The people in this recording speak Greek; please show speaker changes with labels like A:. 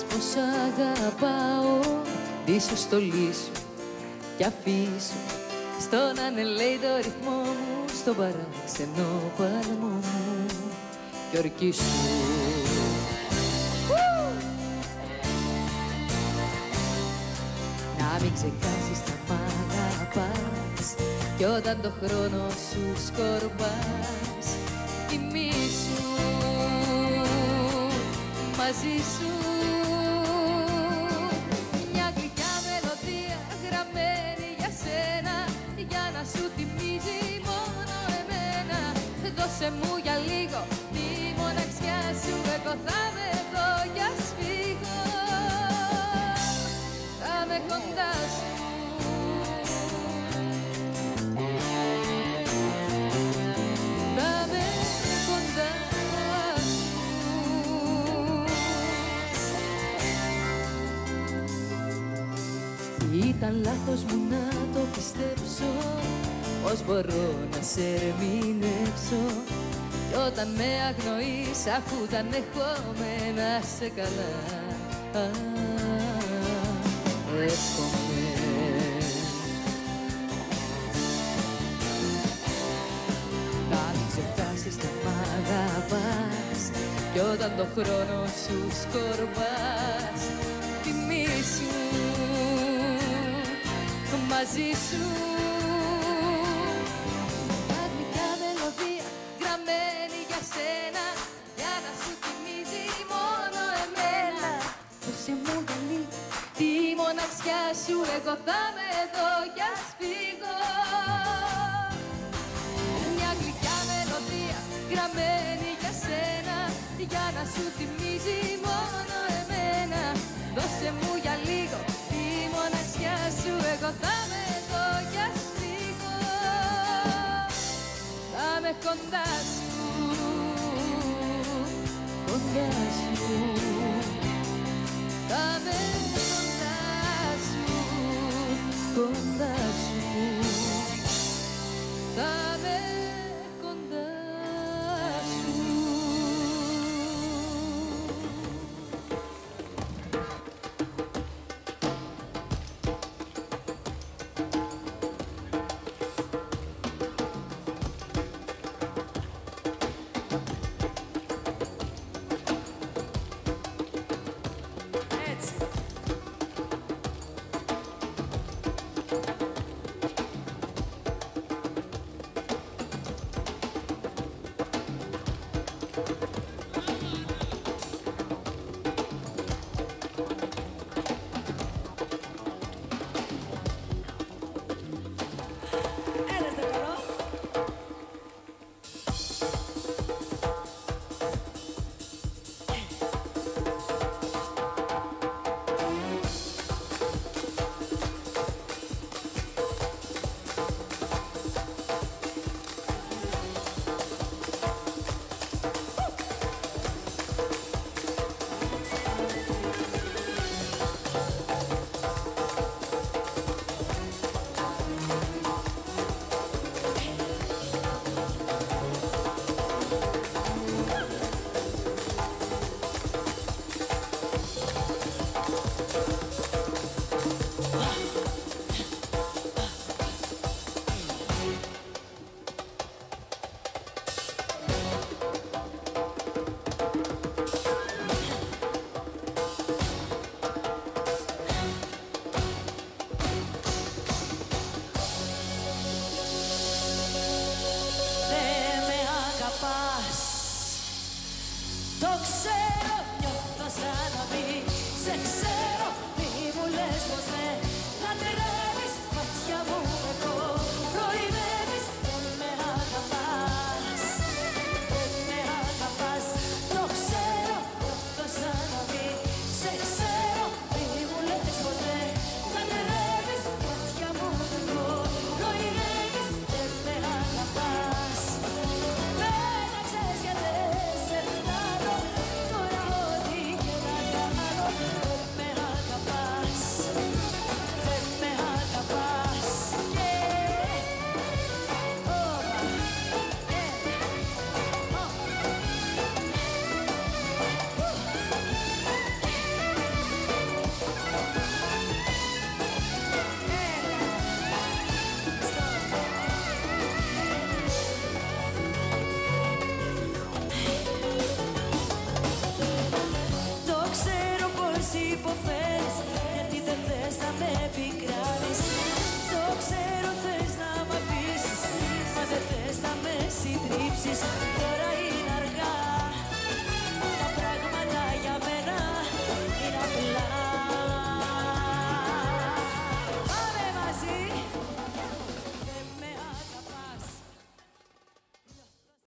A: πως αγαπάω, πίσω στολή σου κι αφήσου στον ανελέει το ρυθμό μου, στον παράξενο παλμό μου κι ορκίσου. Να μην ξεχάσεις τα μ' αγαπάς κι όταν το χρόνο σου σκορπάς, κοιμήσου μαζί σου. Μια γλυκιά μελωδία γραμμένη για σένα, για να σου θυμίζει μόνο εμένα. Δώσε μου για λίγο τη μοναξιά σου, εγώ θα είμαι εδώ κι ας φύγω, θα είμαι κοντά σου. Θα είμαι κοντά σου. Ήταν λάθος μου να το πιστέψω, πώς μπορώ να σε ερμηνεύσω, κι όταν με αγνοείς αφού τα ανεχόμαι να σε καλά, εύχομαι. Να μην ξεχάσεις τα μ' αγαπάς κι όταν το χρόνο σου σκορπάς, θυμήσου μαζί σου. Μια γλυκιά μελωδία γραμμένη για σένα, για να σου θυμίζει μόνο εμένα. Δώσε μου για λίγο τη μοναξιά σου, εγώ θα είμαι εδώ κι ας φύγω. Μια γλυκιά μελωδία γραμμένη για σένα, για να σου θυμίζει μόνο εμένα.